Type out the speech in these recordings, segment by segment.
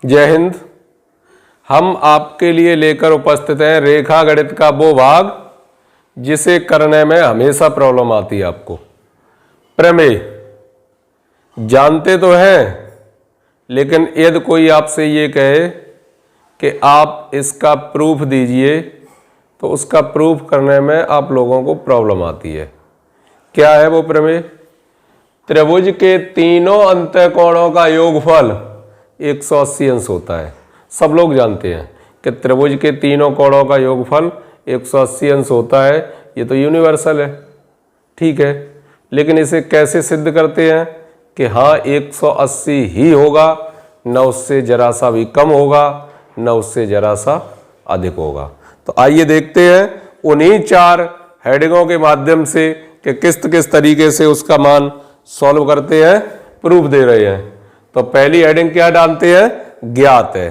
जय हिंद। हम आपके लिए लेकर उपस्थित हैं रेखा गणित का वो भाग जिसे करने में हमेशा प्रॉब्लम आती है आपको। प्रमेय जानते तो हैं, लेकिन यदि कोई आपसे ये कहे कि आप इसका प्रूफ दीजिए तो उसका प्रूफ करने में आप लोगों को प्रॉब्लम आती है। क्या है वो प्रमेय? त्रिभुज के तीनों अंतःकोणों का योगफल 180 अंश होता है। सब लोग जानते हैं कि त्रिभुज के तीनों कोणों का योगफल 180 अंश होता है। ये तो यूनिवर्सल है, ठीक है। लेकिन इसे कैसे सिद्ध करते हैं कि हाँ 180 ही होगा, न उससे जरा सा भी कम होगा, न उससे जरा सा अधिक होगा। तो आइए देखते हैं उन्हीं 4 हेडिंगों के माध्यम से कि किस तरीके से उसका मान सॉल्व करते हैं, प्रूफ दे रहे हैं। तो पहली हेडिंग क्या डालते हैं? ज्ञात है।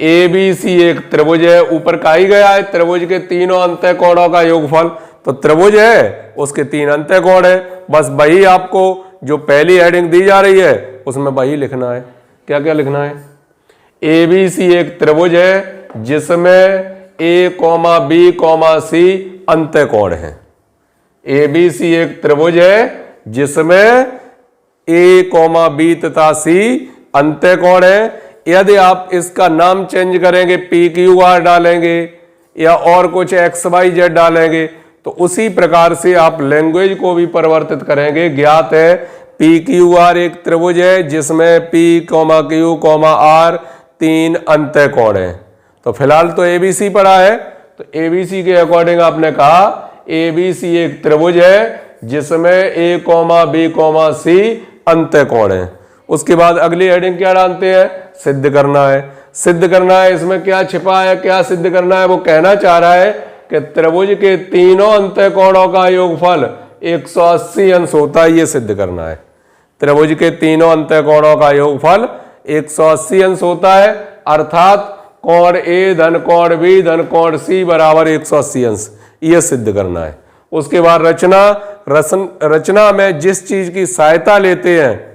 ABC एक त्रिभुज है, ऊपर कहा ही गया है त्रिभुज के तीनों अंतःकोणों का योगफल। तो त्रिभुज है, उसके 3 अंतःकोण है। बस वही आपको जो पहली हेडिंग दी जा रही है उसमें वही लिखना है। क्या क्या लिखना है? ABC एक त्रिभुज है जिसमें A, B, अंतःकोण है। ABC एक त्रिभुज है जिसमें A, B तथा C अंतःकोण है। यदि आप इसका नाम चेंज करेंगे, PQR डालेंगे या और कुछ XYZ डालेंगे, तो उसी प्रकार से आप लैंग्वेज को भी परिवर्तित करेंगे। ज्ञात है PQR एक त्रिभुज है जिसमें P, Q, R 3 अंतःकोण है। तो फिलहाल तो ABC पढ़ा है, तो ABC के अकॉर्डिंग आपने कहा ABC एक त्रिभुज है जिसमें A, B, C अंतःकोण है। उसके बाद अगली हेडिंग क्या डालते हैं? सिद्ध करना है। सिद्ध करना है, इसमें क्या छिपा है, क्या सिद्ध करना है? वो कहना चाह रहा है कि त्रिभुज के तीनों अंतःकोणों का योगफल 180 अंश होता है। ये सिद्ध करना है। त्रिभुज के तीनों अंतःकोणों का योगफल 180 अंश होता है, अर्थात कोण A धन कोण B धन कोण C बराबर 180 अंश। ये सिद्ध करना है। उसके बाद रचना में जिस चीज की सहायता लेते हैं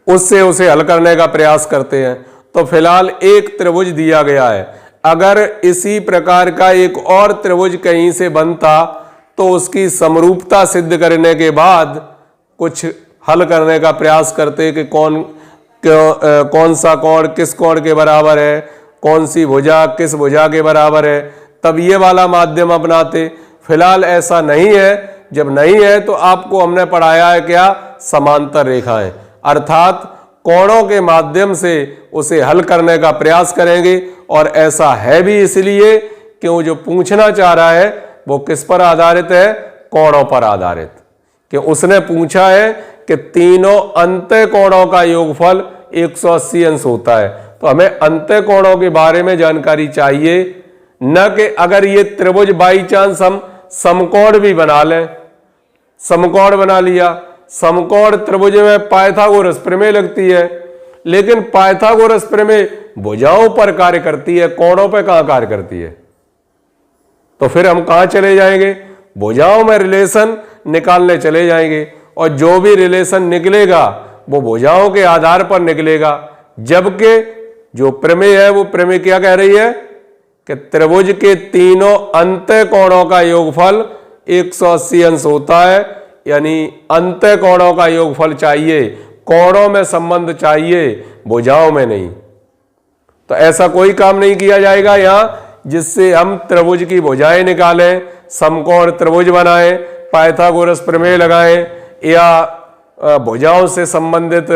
उससे उसे हल करने का प्रयास करते हैं। तो फिलहाल एक त्रिभुज दिया गया है, अगर इसी प्रकार का एक और त्रिभुज कहीं से बनता तो उसकी समरूपता सिद्ध करने के बाद कुछ हल करने का प्रयास करते कि कौन सा कोण किस कोण के बराबर है, कौन सी भुजा किस भुजा के बराबर है, तब ये वाला माध्यम अपनाते। फिलहाल ऐसा नहीं है। जब नहीं है तो आपको हमने पढ़ाया है क्या? समांतर रेखाएं, अर्थात कोणों के माध्यम से उसे हल करने का प्रयास करेंगे। और ऐसा है भी इसलिए कि वो जो पूछना चाह रहा है वो किस पर आधारित है? कोणों पर आधारित। कि उसने पूछा है कि तीनों अंतःकोणों का योगफल 180 अंश होता है। तो हमें अंतःकोणों के बारे में जानकारी चाहिए, न कि अगर ये त्रिभुज बाई चांस हम समकोण भी बना लें। समकोण बना लिया, समकोण त्रिभुज में पाइथागोरस प्रमेय लगती है, लेकिन पाइथागोरस प्रमेय भुजाओं पर कार्य करती है, कोणों पर कहां कार्य करती है? तो फिर हम कहां चले जाएंगे? भुजाओं में रिलेशन निकालने चले जाएंगे, और जो भी रिलेशन निकलेगा वो भुजाओं के आधार पर निकलेगा। जबकि जो प्रमेय है वो प्रमेय क्या कह रही है कि त्रिभुज के तीनों अंतःकोणों का योगफल 180 अंश होता है। यानी अंतःकोणों का योगफल चाहिए, कोणों में संबंध चाहिए, भुजाओं में नहीं। तो ऐसा कोई काम नहीं किया जाएगा यहां जिससे हम त्रिभुज की भुजाएं निकालें, समकोण त्रिभुज बनाएं, पाइथागोरस प्रमेय लगाएं, या भुजाओं से संबंधित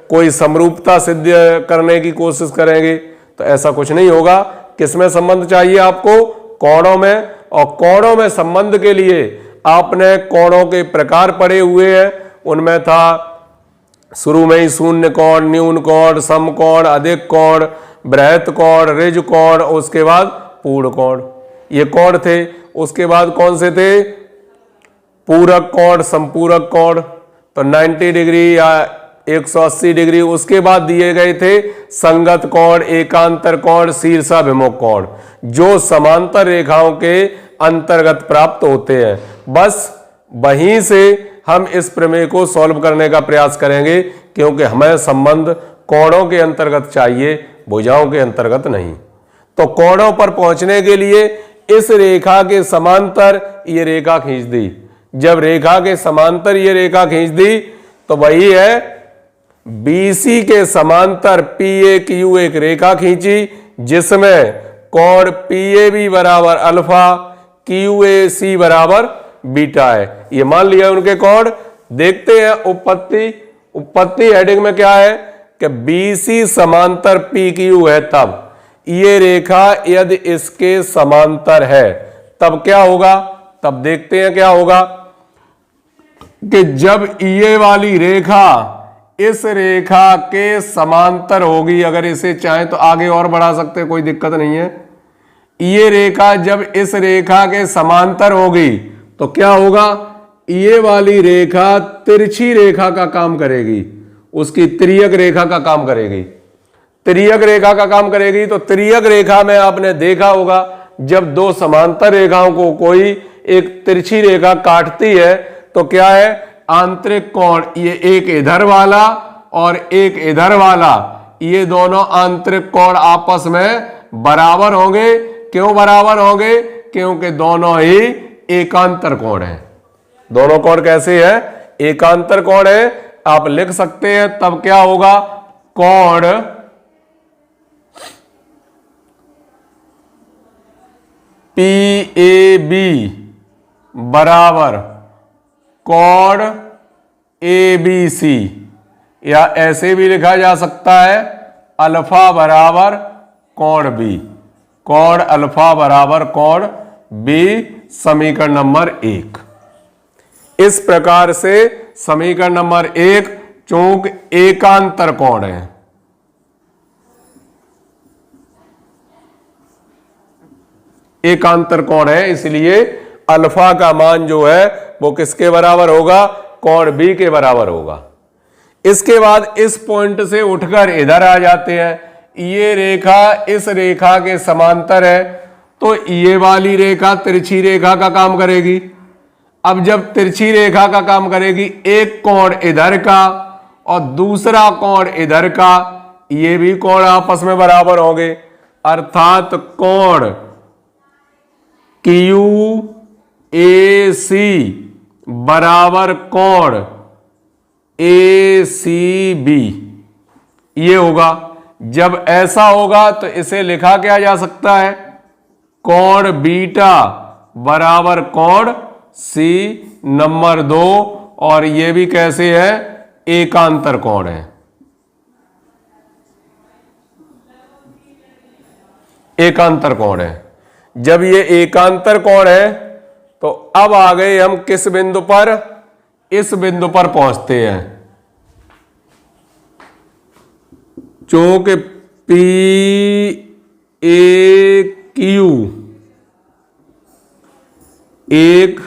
कोई समरूपता सिद्ध करने की कोशिश करेंगे। तो ऐसा कुछ नहीं होगा। किसमें संबंध चाहिए आपको? कोणों में। और कोणों में संबंध के लिए आपने कोणों के प्रकार पढ़े हुए हैं। उनमें था शुरू में ही शून्य कोण, न्यून कोण, समकोण, अधिक कोण, बृहत कोण, ऋज कोण, उसके बाद पूर्ण कोण। ये कोण थे। उसके बाद कौन से थे? पूरक कोण, संपूरक कोण। तो 90 डिग्री या 180 डिग्री। उसके बाद दिए गए थे संगत कोण, एकांतर कोण, शीर्षाभिमुख कोण, जो समांतर रेखाओं के अंतर्गत प्राप्त होते हैं। बस वहीं से हम इस प्रमेय को सॉल्व करने का प्रयास करेंगे, क्योंकि हमें संबंध कोणों के अंतर्गत चाहिए, भुजाओं के अंतर्गत नहीं। तो कोणों पर पहुंचने के लिए इस रेखा के समांतर ये रेखा खींच दी। जब रेखा के समांतर ये रेखा खींच दी तो वही है BC के समांतर PAQ एक रेखा खींची जिसमें कोण PAB बराबर अल्फा, QAC बराबर बीटा है। ये मान लिया उनके कोण। देखते हैं उत्पत्ति हेडिंग में क्या है कि BC समांतर PQ है, तब ये रेखा यदि इसके समांतर है तब क्या होगा। तब देखते हैं क्या होगा कि जब ये वाली रेखा इस रेखा के समांतर होगी, अगर इसे चाहें तो आगे और बढ़ा सकते हैं, कोई दिक्कत नहीं है। ये रेखा जब इस रेखा के समांतर होगी तो क्या होगा, ये वाली रेखा तिरछी रेखा का काम करेगी, उसकी तिर्यक रेखा का काम करेगी। तिर्यक रेखा का काम करेगी तो तिर्यक रेखा में आपने देखा होगा जब दो समांतर रेखाओं को कोई एक तिरछी रेखा काटती है तो क्या है, आंतरिक कोण, ये एक इधर वाला और एक इधर वाला, ये दोनों आंतरिक कोण आपस में बराबर होंगे। क्यों बराबर होंगे, क्योंकि दोनों ही एकांतर कोण हैं। दोनों कोण कैसे है, एकांतर कोण है। आप लिख सकते हैं तब क्या होगा, कोण PAB बराबर कोण ABC, या ऐसे भी लिखा जा सकता है अल्फा बराबर कोण B, कोण अल्फा बराबर कोण B, समीकरण नंबर 1। इस प्रकार से समीकरण नंबर 1 चूंकि एकांतर कोण है, एकांतर कोण है, इसलिए अल्फा का मान जो है वो किसके बराबर होगा, कोण B के बराबर होगा। इसके बाद इस पॉइंट से उठकर इधर आ जाते हैं। ये रेखा इस रेखा के समांतर है तो ये वाली रेखा तिरछी रेखा का काम करेगी। अब जब तिरछी रेखा का काम करेगी, एक कोण इधर का और दूसरा कोण इधर का, ये भी कोण आपस में बराबर होंगे, अर्थात कोण QAC बराबर कोण ACB, ये होगा। जब ऐसा होगा तो इसे लिखा क्या जा सकता है, कोण बीटा बराबर कोण C नंबर 2, और ये भी कैसे है, एकांतर कोण है, एकांतर कोण है। जब ये एकांतर कोण है तो अब आ गए हम किस बिंदु पर, इस बिंदु पर पहुंचते हैं। चूंकि PAQ एक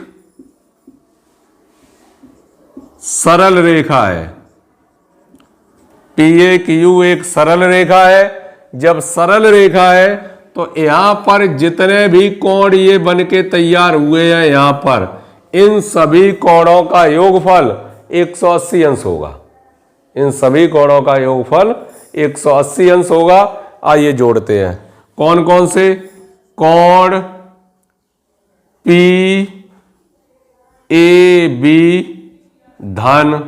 सरल रेखा है, PAQ एक सरल रेखा है। जब सरल रेखा है तो यहां पर जितने भी कोण ये बन के तैयार हुए हैं, यहां पर इन सभी कोणों का योगफल 180 अंश होगा। इन सभी कोणों का योगफल 180 अंश होगा। आइए जोड़ते हैं, कौन कौन से, कोण PAB धन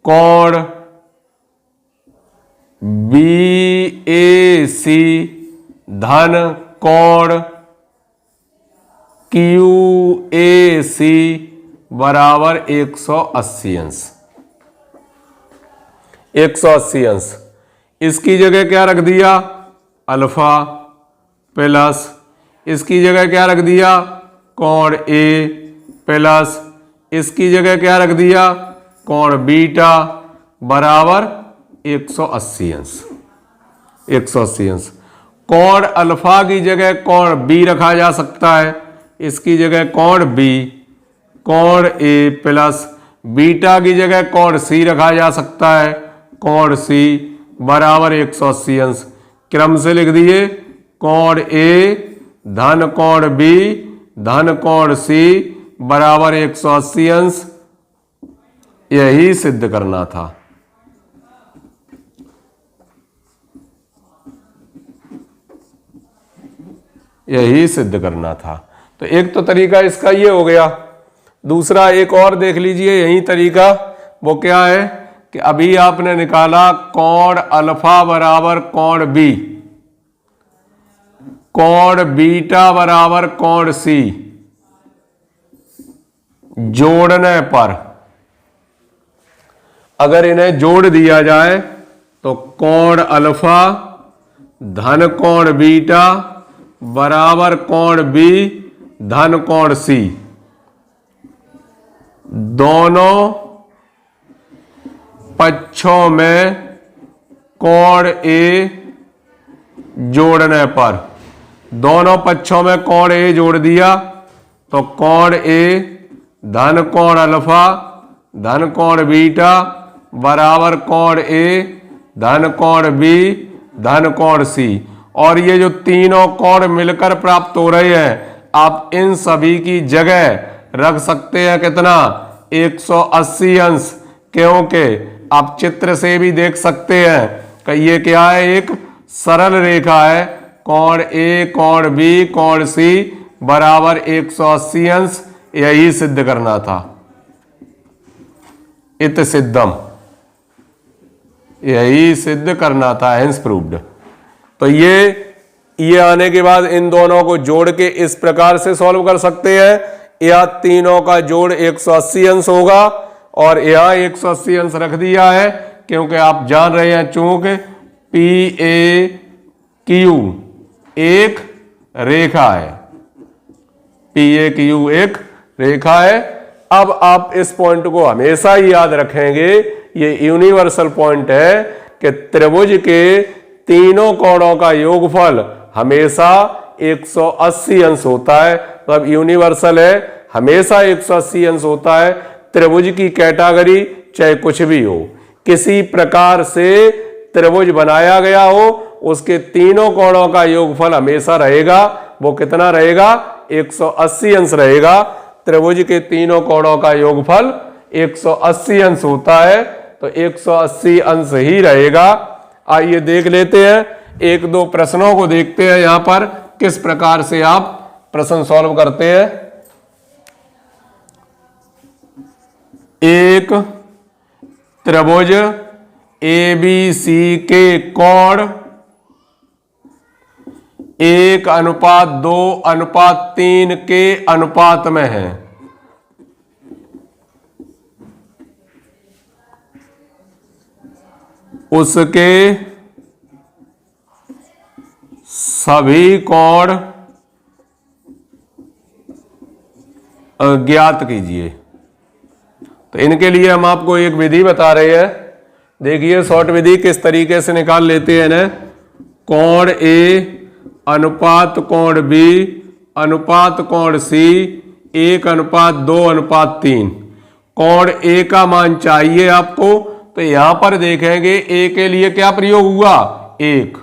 कोण BAC धन कोण QAC बराबर 180 अंश, 180 अंश। इसकी जगह क्या रख दिया, अल्फा प्लस, इसकी जगह क्या रख दिया, कोण A प्लस, इसकी जगह क्या रख दिया, कोण बीटा बराबर 180 अंश, 180 अंश। कोण अल्फा की जगह कोण B रखा जा सकता है, इसकी जगह कोण B, कोण A प्लस, बीटा की जगह कोण C रखा जा सकता है, कोण C बराबर 180 अंश। क्रम से लिख दिए, कोण A धन कोण B धन कोण C बराबर 180 अंश। यही सिद्ध करना था। यही सिद्ध करना था। तो एक तो तरीका इसका ये हो गया। दूसरा एक और देख लीजिए यही तरीका, वो क्या है कि अभी आपने निकाला कोण अल्फा बराबर कोण बी, कोण बीटा बराबर कोण सी, जोड़ने पर अगर इन्हें जोड़ दिया जाए तो कोण अल्फा धन कोण बीटा बराबर कोण बी धन कोण सी, दोनों पक्षों में कोण ए जोड़ने पर, दोनों पक्षों में कोण ए जोड़ दिया तो कोण ए धन कोण अल्फा धन कोण बीटा बराबर कोण ए धन कोण बी धन कोण सी। और ये जो तीनों कोण मिलकर प्राप्त हो रहे हैं, आप इन सभी की जगह रख सकते हैं कितना, 180 अंश, क्योंकि आप चित्र से भी देख सकते हैं कि ये क्या है, एक सरल रेखा है, कोण ए कोण बी कोण सी बराबर 180 अंश, यही सिद्ध करना था। इत सिद्धम, यही सिद्ध करना था, हेंस प्रूव्ड। तो ये आने के बाद इन दोनों को जोड़ के इस प्रकार से सॉल्व कर सकते हैं, या तीनों का जोड़ 180 अंश होगा और यहां 180 अंश रख दिया है, क्योंकि आप जान रहे हैं चूंकि पी ए क्यू एक रेखा है, पी ए क्यू एक रेखा है। अब आप इस पॉइंट को हमेशा ही याद रखेंगे, ये यूनिवर्सल पॉइंट है कि त्रिभुज के तीनों कोणों का योगफल हमेशा 180 अंश होता है। तो अब यूनिवर्सल है, हमेशा 180 अंश होता है। त्रिभुज की कैटेगरी चाहे कुछ भी हो, किसी प्रकार से त्रिभुज बनाया गया हो, उसके तीनों कोणों का योगफल हमेशा रहेगा। वो कितना रहेगा, 180 अंश रहेगा। त्रिभुज के तीनों कोणों का योगफल 180 अंश होता है, तो 180 अंश ही रहेगा। आइए देख लेते हैं, एक दो प्रश्नों को देखते हैं यहां पर किस प्रकार से आप प्रश्न सॉल्व करते हैं। एक त्रिभुज ABC के कोण 1:2:3 के अनुपात में है। उसके सभी कोण ज्ञात कीजिए। तो इनके लिए हम आपको एक विधि बता रहे हैं, देखिए शॉर्ट विधि किस तरीके से निकाल लेते हैं ना। कोण ए अनुपात कोण बी अनुपात कोण सी 1:2:3। कोण ए का मान चाहिए आपको, तो यहां पर देखेंगे ए के लिए क्या प्रयोग हुआ, 1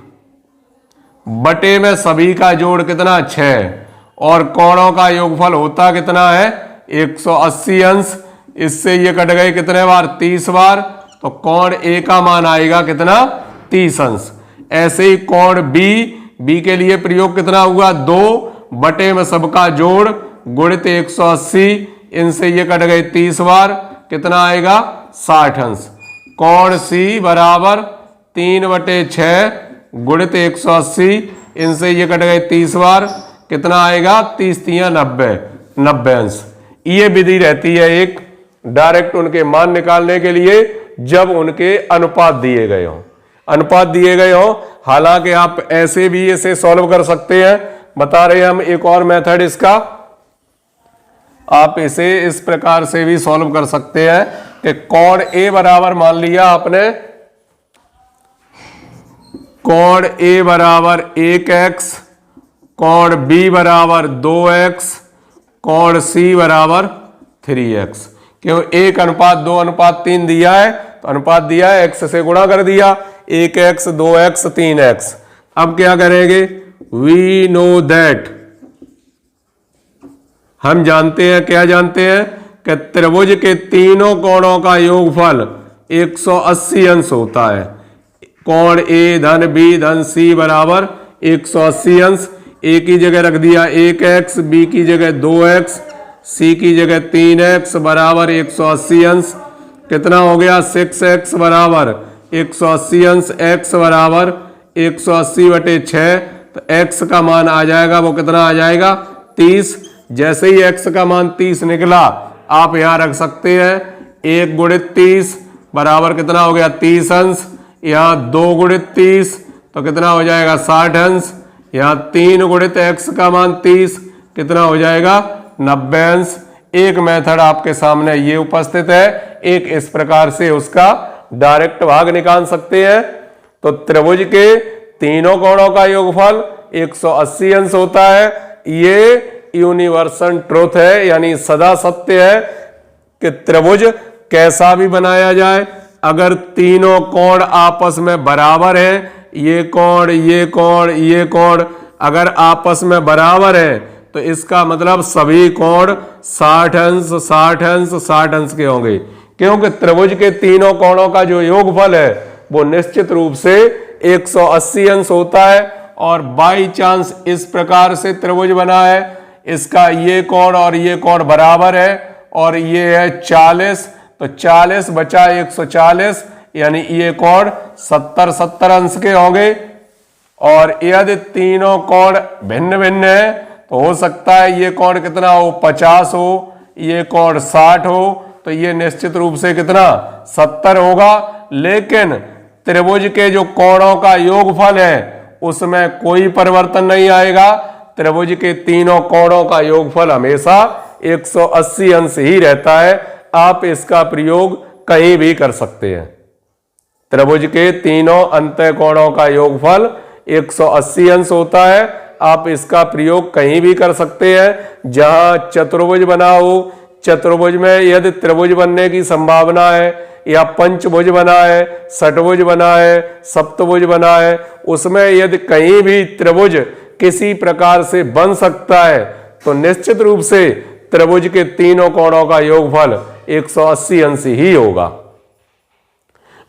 बटे में सभी का जोड़ कितना, 6, और कोणों का योगफल होता कितना है, 180 अंश। इससे ये कट गए कितने बार, 30 बार। तो कोण ए का मान आएगा कितना, 30 अंश। ऐसे ही कोण बी के लिए प्रयोग कितना हुआ, 2 बटे में सबका जोड़ गुणित 180, इनसे ये कट गए 30 बार, कितना आएगा, 60 अंश। कोण सी बराबर 3/6 गुणित 180, इनसे ये कट गए 30 बार, कितना आएगा, 30 × 90 अंश। ये विधि रहती है एक डायरेक्ट उनके मान निकालने के लिए, जब उनके अनुपात दिए गए हों, अनुपात दिए गए हों। हालांकि आप ऐसे भी इसे सॉल्व कर सकते हैं, बता रहे हैं हम एक और मेथड इसका। आप इसे इस प्रकार से भी सॉल्व कर सकते हैं कि कोण ए बराबर मान लिया आपने, कोण ए बराबर 1x, कोण बी बराबर 2x, कोण सी बराबर 3x। क्यों, 1:2:3 दिया है, तो अनुपात दिया है, x से गुणा कर दिया, 1x 2x 3x। अब क्या करेंगे, वी नो दैट, हम जानते हैं, क्या जानते हैं कि त्रिभुज के तीनों कोणों का योगफल 180 अंश होता है। कोण ए धन बी धन सी बराबर 180 अंश। ए की जगह रख दिया 1x, बी की जगह 2x, सी की जगह 3x बराबर 180 अंश। कितना हो गया 6x बराबर 180 अंश, x बराबर 180/6। तो x का मान आ जाएगा, वो कितना आ जाएगा 30। जैसे ही x का मान 30 निकला आप यहां रख सकते हैं 1 गुणित 30 बराबर कितना हो गया 30 अंश। यहाँ 2 गुणित 30 तो कितना हो जाएगा 60 अंश। यहाँ 3 गुणित x का मान 30 कितना हो जाएगा 90 अंश। एक मेथड आपके सामने ये उपस्थित है, एक इस प्रकार से उसका डायरेक्ट भाग निकाल सकते हैं। तो त्रिभुज के तीनों कोणों का योगफल 180 अंश होता है। ये यूनिवर्सल ट्रूथ है, यानी सदा सत्य है कि त्रिभुज कैसा भी बनाया जाए, अगर तीनों कोण आपस में बराबर हैं, ये कोण ये कोण ये कोण अगर आपस में बराबर है तो इसका मतलब सभी कोण 60 अंश 60 अंश 60 अंश के होंगे, क्योंकि त्रिभुज के तीनों कोणों का जो योगफल है वो निश्चित रूप से 180 अंश होता है। और बाई चांस इस प्रकार से त्रिभुज बना है, इसका ये कोण और ये कोण बराबर है और ये है 40, तो 40 बचा 140, यानी ये कोण 70 अंश के होंगे। और यदि तीनों कोण भिन्न भिन्न है तो हो सकता है ये कोण कितना हो 50 हो, ये कोण 60 हो, तो ये निश्चित रूप से कितना 70 होगा। लेकिन त्रिभुज के जो कोणों का योगफल है उसमें कोई परिवर्तन नहीं आएगा। त्रिभुज के तीनों कोणों का योगफल हमेशा 180 अंश ही रहता है। आप इसका प्रयोग कहीं भी कर सकते हैं। त्रिभुज के तीनों अंतः कोणों का योगफल 180 अंश होता है। आप इसका प्रयोग कहीं भी कर सकते हैं। जहां चतुर्भुज बना हो, चतुर्भुज में यदि त्रिभुज बनने की संभावना है, या पंचभुज बना है, षटभुज बना है, सप्तभुज बना है, उसमें यदि कहीं भी त्रिभुज किसी प्रकार से बन सकता है तो निश्चित रूप से त्रिभुज के तीनों कोणों का योगफल 180 अंश ही होगा।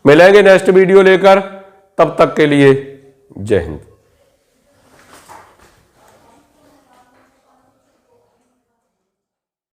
मिलेंगे नेक्स्ट वीडियो लेकर, तब तक के लिए जय हिंद।